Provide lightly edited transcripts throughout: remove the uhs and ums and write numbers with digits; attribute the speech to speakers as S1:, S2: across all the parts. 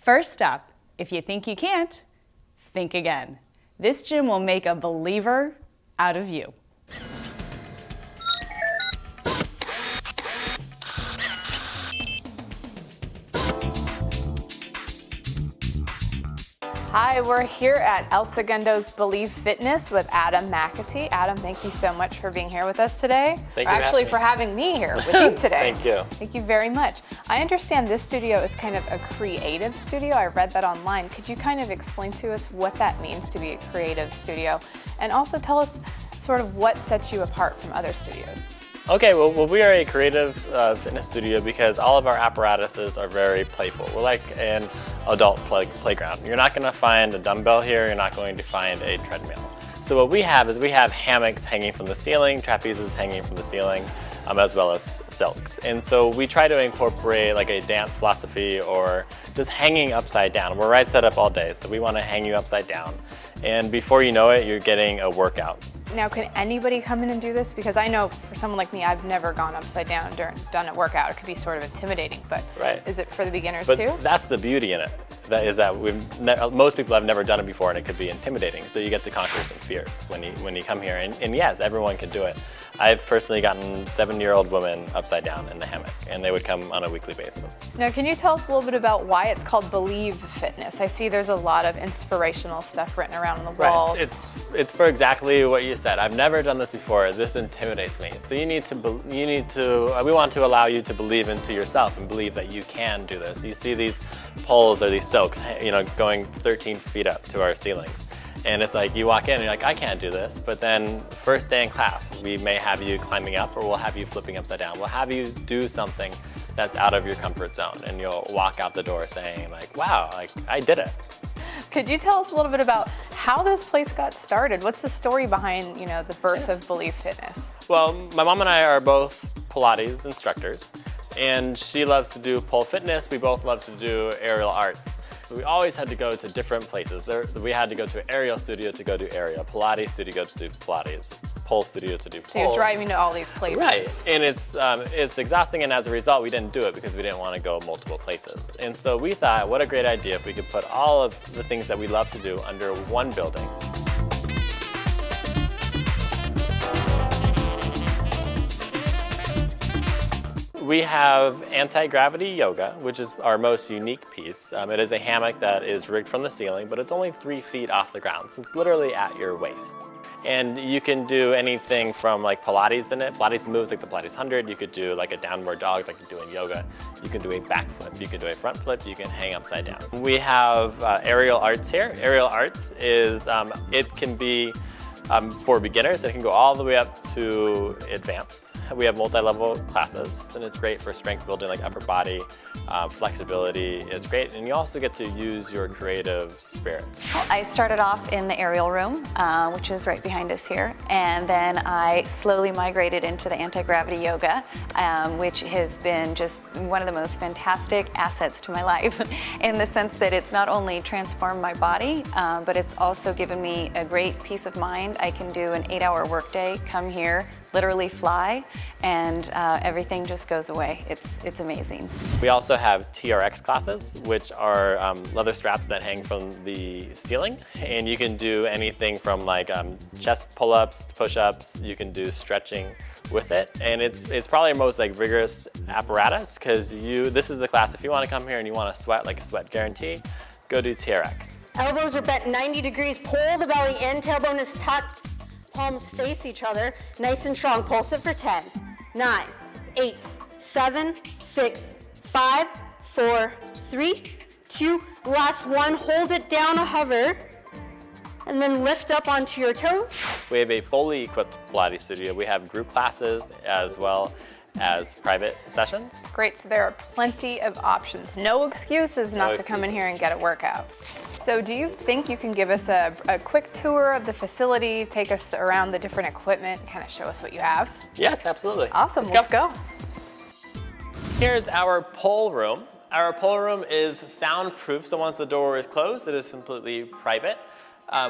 S1: First up, if you think you can't, think again. This gym will make a believer out of you.
S2: Hi, we're here at El Segundo's Believe Fitness with Adam McAtee. Adam, thank you so much for being here with us today.
S3: Thank you
S2: actually for having me here with you today.
S3: Thank you.
S2: Thank you very much. I understand this studio is kind of a creative studio. I read that online. Could you kind of explain to us what that means to be a creative studio? And also tell us sort of what sets you apart from other studios.
S3: Okay, well, we are a creative fitness studio because all of our apparatuses are very playful. We're like an adult playground. You're not going to find a dumbbell here. You're not going to find a treadmill. So what we have is we have hammocks hanging from the ceiling, trapezes hanging from the ceiling, as well as silks. And so we try to incorporate like a dance philosophy or just hanging upside down. We're right set up all day, so we want to hang you upside down. And before you know it, you're getting a workout.
S2: Now, can anybody come in and do this? Because I know for someone like me, I've never gone upside down done a workout. It could be sort of intimidating, but is it for the beginners too?
S3: That's the beauty in it. That is that most people have never done it before, and it could be intimidating. So you get to conquer some fears when you come here. And yes, everyone can do it. I've personally gotten 7-year-old women upside down in the hammock, and they would come on a weekly basis.
S2: Now, can you tell us a little bit about why it's called Believe Fitness? I see there's a lot of inspirational stuff written around on the walls.
S3: Right. It's for exactly what you said. I've never done this before. This intimidates me. So we want to allow you to believe into yourself and believe that you can do this. You see these poles or these silks, going 13 feet up to our ceilings. And it's like you walk in and you're like, I can't do this. But then first day in class, we may have you climbing up or we'll have you flipping upside down. We'll have you do something that's out of your comfort zone. And you'll walk out the door saying like, wow, like I did it.
S2: Could you tell us a little bit about how this place got started? What's the story behind, the birth of Believe Fitness?
S3: Well, my mom and I are both Pilates instructors. And she loves to do pole fitness. We both love to do aerial arts. We always had to go to different places. We had to go to an aerial studio to go do aerial, Pilates studio to do Pilates, pole studio to do pole.
S2: So you're driving to all these places.
S3: Right, and it's exhausting, and as a result, we didn't do it because we didn't want to go multiple places. And so we thought, what a great idea if we could put all of the things that we love to do under one building. We have anti-gravity yoga, which is our most unique piece. It is a hammock that is rigged from the ceiling, but it's only 3 feet off the ground, so it's literally at your waist. And you can do anything from like Pilates in it. Pilates moves like the Pilates 100. You could do like a downward dog like you do in yoga. You can do a back flip. You can do a front flip. You can hang upside down. We have aerial arts here. Aerial arts is, it can be for beginners. It can go all the way up to advanced. We have multi-level classes, and it's great for strength building, like upper body, flexibility. It's great, and you also get to use your creative spirit.
S4: Well, I started off in the aerial room, which is right behind us here, and then I slowly migrated into the anti-gravity yoga, which has been just one of the most fantastic assets to my life in the sense that it's not only transformed my body, but it's also given me a great peace of mind. I can do an 8-hour workday, come here, literally fly, and everything just goes away. It's amazing.
S3: We also have TRX classes, which are leather straps that hang from the ceiling, and you can do anything from like chest pull-ups, push-ups. You can do stretching with it, and it's probably our most like rigorous apparatus because this is the class. If you want to come here and you want to sweat like a sweat guarantee, go do TRX.
S5: Elbows are bent 90 degrees. Pull the belly in. Tailbone is tucked. Palms face each other. Nice and strong. Pulse it for 10, 9, 8, 7, 6, 5, 4, 3, 2. Last one. Hold it down a hover. And then lift up onto your toes.
S3: We have a fully equipped Pilates studio. We have group classes as well as private sessions.
S2: Great, so there are plenty of options. No excuses not to come in here and get a workout. So do you think you can give us a quick tour of the facility, take us around the different equipment, kind of show us what you have?
S3: Yes, absolutely.
S2: Awesome, let's go.
S3: Here's our pole room. Our pole room is soundproof, so once the door is closed, it is completely private.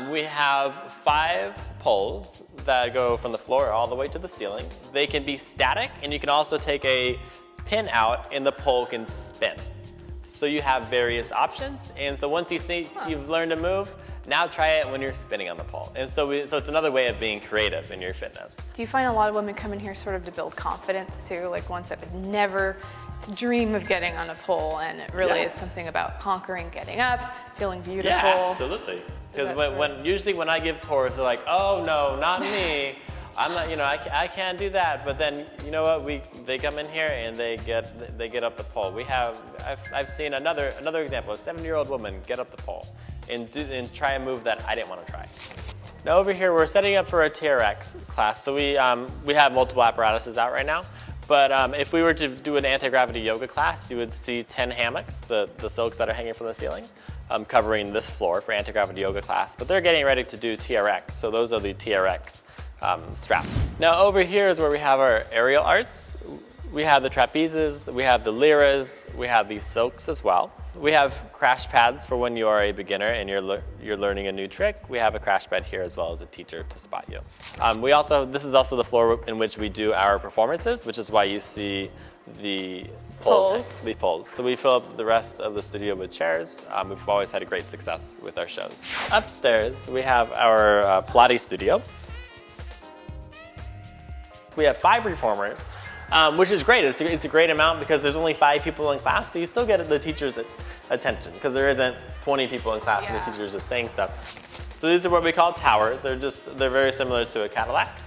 S3: We have 5 poles that go from the floor all the way to the ceiling. They can be static, and you can also take a pin out and the pole can spin. So you have various options, and so once you think you've learned to move, now try it when you're spinning on the pole. And so it's another way of being creative in your fitness.
S2: Do you find a lot of women come in here sort of to build confidence too? Like ones that would never dream of getting on a pole, and it really is something about conquering, getting up, feeling beautiful.
S3: Yeah, absolutely. Because usually when I give tours, they're like, oh no, not me. I'm not, I can't do that. But then, you know what? They come in here and they get up the pole. I've seen another example, a 70-year-old woman get up the pole and try a move that I didn't want to try. Now over here, we're setting up for a TRX class. So we have multiple apparatuses out right now. But if we were to do an anti-gravity yoga class, you would see 10 hammocks, the silks that are hanging from the ceiling, covering this floor for anti-gravity yoga class. But they're getting ready to do TRX, so those are the TRX straps. Now over here is where we have our aerial arts. We have the trapezes, we have the liras, we have the silks as well. We have crash pads for when you are a beginner and you're learning a new trick. We have a crash pad here as well as a teacher to spot you. This is also the floor in which we do our performances, which is why you see the poles. So we fill up the rest of the studio with chairs. We've always had a great success with our shows. Upstairs, we have our Pilates studio. We have 5 performers, which is great. It's a great amount because there's only 5 people in class, so you still get the teacher's attention because there isn't 20 people in class and the teacher's just saying stuff. So these are what we call towers. They're very similar to a Cadillac.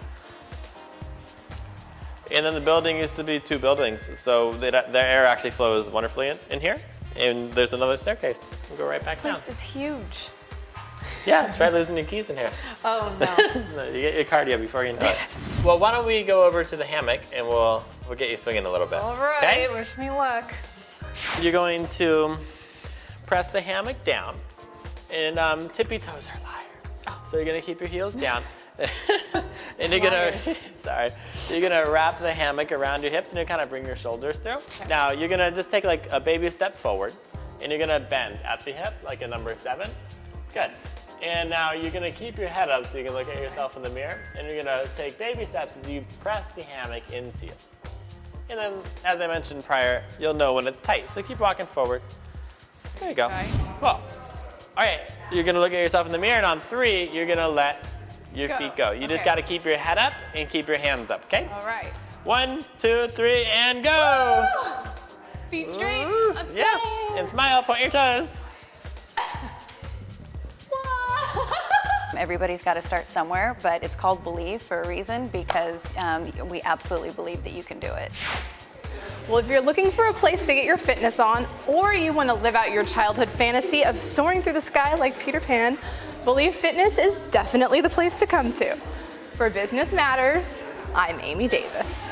S3: And then the building used to be 2 buildings, so the air actually flows wonderfully in here. And there's another staircase. We'll go right back down.
S2: This place is huge.
S3: Yeah, try losing your keys in here.
S2: Oh no.
S3: No, you get your cardio before you know it. Well, why don't we go over to the hammock and we'll get you swinging a little bit.
S2: All right,
S3: okay?
S2: wish me luck.
S3: You're going to press the hammock down, and tippy toes are liars. So you're gonna keep your heels down. And you're gonna wrap the hammock around your hips and you kind of bring your shoulders through. Okay. Now you're gonna just take like a baby step forward, and you're gonna bend at the hip like a number 7. Good. And now you're gonna keep your head up so you can look at yourself in the mirror, and you're gonna take baby steps as you press the hammock into you. And then, as I mentioned prior, you'll know when it's tight. So keep walking forward. There you go.
S2: Okay.
S3: Cool. All right, you're gonna look at yourself in the mirror, and on 3, you're gonna let your feet go. You just gotta keep your head up and keep your hands up, okay?
S2: All right.
S3: 1, 2, 3, and go!
S2: Feet straight.
S3: Yeah, and smile, point your toes.
S4: Everybody's got to start somewhere, but it's called Believe for a reason because we absolutely believe that you can do it.
S2: Well, if you're looking for a place to get your fitness on, or you want to live out your childhood fantasy of soaring through the sky like Peter Pan, Believe Fitness is definitely the place to come to. For Business Matters, I'm Amy Davis.